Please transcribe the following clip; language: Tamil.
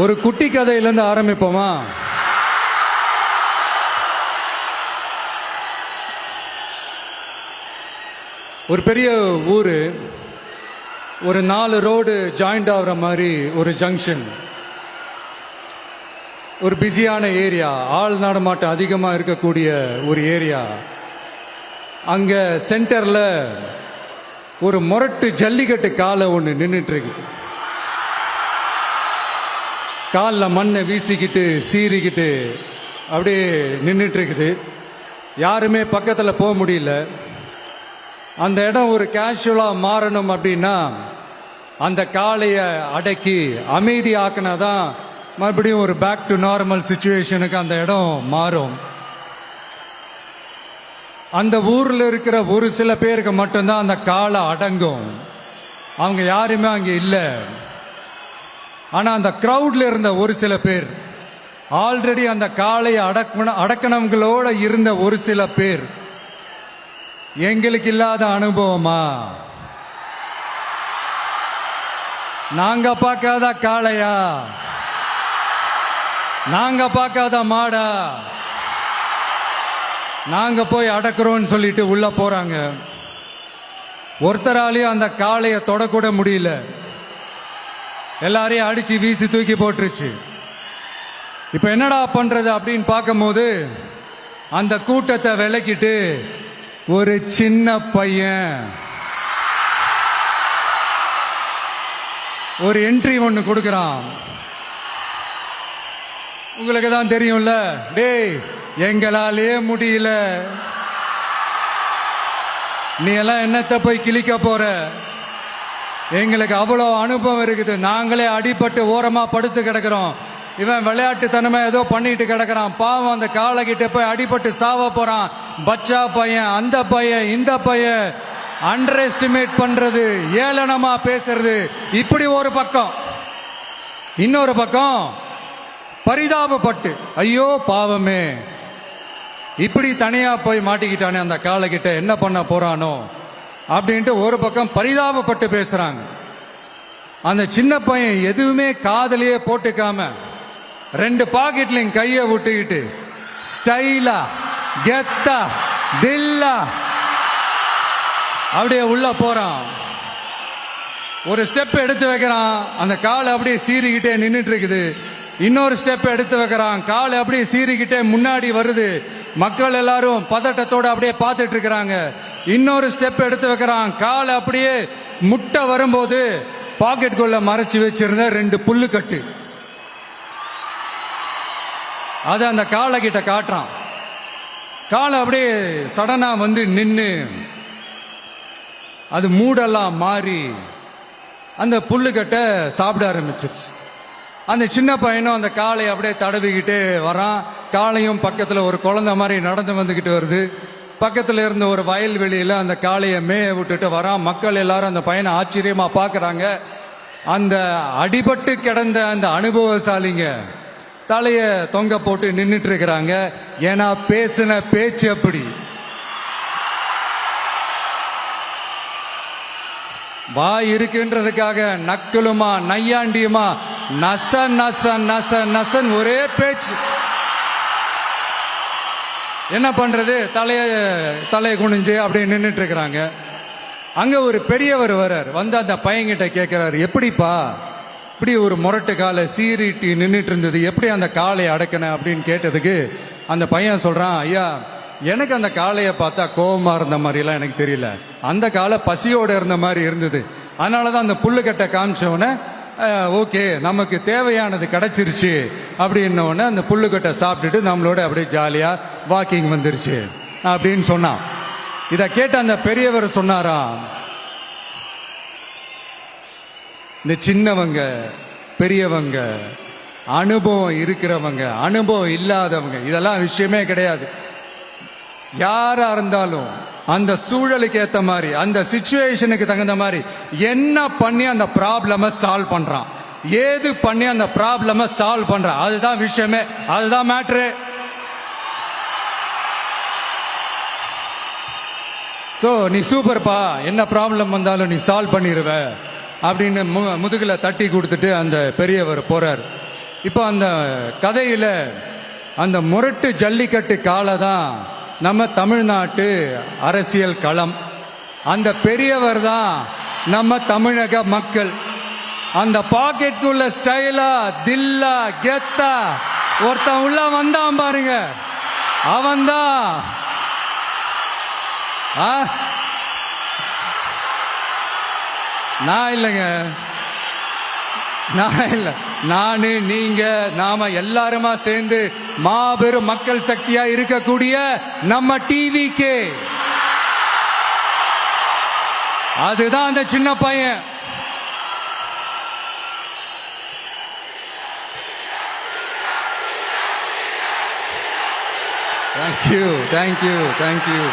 ஒரு குட்டி கதையிலிருந்து ஆரம்பிப்போமா? ஒரு பெரிய ஊரு, ஒரு 4 ரோடு ஜாயிண்ட் ஆகுற மாதிரி ஒரு ஜங்ஷன், ஒரு பிஸியான ஏரியா, ஆள் நடமாட்டம் அதிகமா இருக்கக்கூடிய ஒரு ஏரியா. அங்க சென்டர்ல ஒரு முரட்டு ஜல்லிக்கட்டு காலை ஒன்று நின்றுட்டு இருக்கு. காலில் மண்ணை வீசிக்கிட்டு சீறிக்கிட்டு அப்படியே நின்றுட்டு இருக்குது. யாருமே பக்கத்தில் போக முடியல. அந்த இடம் ஒரு கேஷுவலா மாறணும் அப்படின்னா அந்த காளைய அடக்கி அமைதி ஆக்கினாதான் மறுபடியும் ஒரு பேக் டு நார்மல் சிச்சுவேஷனுக்கு அந்த இடம் மாறும். அந்த ஊர்ல இருக்கிற ஒரு சில பேருக்கு மட்டும்தான் அந்த காளை அடங்கும். அவங்க யாருமே அங்க இல்லை. ஆனா அந்த கிரவுட்ல இருந்த ஒரு சில பேர், ஆல்ரெடி அந்த காளையை அடக்கணங்களோட இருந்த ஒரு சில பேர், எங்களுக்கு இல்லாத அனுபவமா? நாங்க பார்க்காத காளையா? நாங்க பார்க்காத மாடா? நாங்க போய் அடக்குறோம்னு சொல்லிட்டு உள்ள போறாங்க. ஒருத்தராலையும் அந்த காளையை தொடக்கூட முடியல. எல்லாரையும் அடிச்சு வீசி தூக்கி போட்டுருச்சு. இப்ப என்னடா பண்றது அப்படின்னு பார்க்கும்போது அந்த கூட்டத்தை விலக்கிட்டு ஒரு சின்ன பையன் ஒரு என்ட்ரி ஒண்ணு கொடுக்கறான். உங்களுக்கு தான் தெரியும்ல, டேய் எங்களாலே முடியல, நீ எல்லாம் என்னத்தை போய் கிழிக்க போற? எங்களுக்கு அவ்வளவு அனுபவம் இருக்குது, நாங்களே அடிபட்டு ஓரமா படுத்து கிடக்கிறோம். இவன் விளையாட்டுத்தனமா ஏதோ பண்ணிட்டு கிடக்கிறான், பாவம் அந்த காலை கிட்ட போய் அடிபட்டு சாவ போறான். பச்சா பையன், அந்த பையன், இந்த பையன், அண்டர் எஸ்டிமேட் பண்றது, ஏளனமா பேசுறது, இப்படி ஒரு பக்கம். இன்னொரு பக்கம் பரிதாபப்பட்டு, ஐயோ பாவமே, இப்படி தனியா போய் மாட்டிக்கிட்டானே அந்த காலை கிட்ட, என்ன பண்ண போறானோ அப்படின்ட்டு ஒரு பக்கம் பரிதாபப்பட்டு பேசுறாங்க. அந்த சின்ன பையன் எதுவுமே காதலியே போட்டுக்காம 2 பாக்கெட்லையும் கைய விட்டுக்கிட்டு ஸ்டைலா கெத்தா தில்லா அப்படியே உள்ள போறான். ஒரு ஸ்டெப் எடுத்து வைக்கிறான், அந்த காலை அப்படியே சீறிக்கிட்டே நின்றுட்டு இருக்குது. இன்னொரு ஸ்டெப் எடுத்து வைக்கிறான், கால் அப்படியே சீறிக்கிட்டே முன்னாடி வருது. மக்கள் எல்லாரும் பதட்டத்தோட அப்படியே பார்த்துட்டு இருக்கிறாங்க. இன்னொரு ஸ்டெப் எடுத்து வைக்கிறான், கால் அப்படியே முட்டை வரும்போது பாக்கெட்டுக்குள்ள மறைச்சு வச்சிருந்த 2 புல்லு கட்டு அத அந்த காலை கிட்ட காட்டுறான். காலை அப்படியே சடனா வந்து நின்னு அது மூடெல்லாம் மாறி அந்த புல்லுக்கட்டை சாப்பிட ஆரம்பிச்சிருச்சு. அந்த சின்ன பையனும் அந்த காளை அப்படியே தடவிக்கிட்டே வரான். காளையும் பக்கத்துல ஒரு குழந்தை மாதிரி நடந்து வந்துகிட்டு வருது. பக்கத்துல இருந்த ஒரு வயல்வெளியில அந்த காளையை மேய விட்டுட்டு வரான். மக்கள் எல்லாரும் அந்த பையனை ஆச்சரியமா பாக்குறாங்க. அந்த அடிபட்டு கிடந்த அந்த அனுபவசாலிங்க தலைய தொங்க போட்டு நின்றுட்டு இருக்கிறாங்க. ஏன்னா பேசின பேச்சு அப்படி. வாய் இருக்குன்றதுக்காக நக்கலுமா நையாண்டியுமா நச நச நச நசன் ஒரே பேச்சு. என்ன பண்றது, தலைய குனிஞ்சு அப்படியே நின்றுட்டு இருக்கிறாங்க. அங்க ஒரு பெரியவர் வர்றார். வந்து அந்த பையன்கிட்ட கேட்கிறாரு, எப்படிப்பா இப்படி ஒரு முரட்டு காலை சீறிட்டு நின்றுட்டு இருந்தது, எப்படி அந்த காளையை அடக்கின அப்படின்னு கேட்டதுக்கு அந்த பையன் சொல்றான், ஐயா எனக்கு அந்த காளையை பார்த்தா கோபமா இருந்த மாதிரி எல்லாம் எனக்கு தெரியல, அந்த காலை பசியோட இருந்த மாதிரி இருந்தது. அதனாலதான் அந்த புல்லுக்கட்டை காமிச்சவன ஓகே நமக்கு தேவையானது கிடைச்சிருச்சு அப்படின்னோடனே அந்த புல்லுக்கட்டை சாப்பிட்டுட்டு நம்மளோட அப்படியே ஜாலியா வாக்கிங் வந்துருச்சு அப்படின்னு சொன்னான். இத கேட்ட அந்த பெரியவர் சொன்னாராம், இந்த சின்னவங்க பெரியவங்க, அனுபவம் இருக்கிறவங்க அனுபவம் இல்லாதவங்க இதெல்லாம் விஷயமே கிடையாது. யாரா இருந்தாலும் அந்த சூழலுக்கு ஏத்த மாதிரி, அந்த சிச்சுவேஷனுக்கு தகுந்த மாதிரி என்ன பண்ணி அந்த ப்ராப்ளம சால்வ் பண்றான், ஏது பண்ணி அந்த ப்ராப்ளம சால்வ் பண்றான், அதுதான் விஷயமே, அதுதான் மேட்ரு. சோ நீ சூப்பர்ப்பா, என்ன ப்ராப்ளம் வந்தாலும் நீ சால்வ் பண்ணிடுவ அப்படின்னு முதுகுல தட்டி கொடுத்துட்டு அந்த பெரியவர் போறார். இப்போ அந்த கதையில அந்த முரட்டு ஜல்லிக்கட்டு காலை தான் நம்ம தமிழ்நாட்டு அரசியல் களம். அந்த பெரியவர் தான் நம்ம தமிழக மக்கள். அந்த பாக்கெட்டுக்குள்ள ஸ்டைலா தில்லா கெத்தா ஒருத்தன் உள்ள வந்தான் பாருங்க, அவன்தான் நான் இல்லைங்க, நான் இல்ல, நானு நீங்க நாம எல்லாருமா சேர்ந்து மாபெரும் மக்கள் சக்தியா இருக்கக்கூடிய நம்ம டிவிக்கு, அதுதான் அந்த சின்ன பையன். Thank you.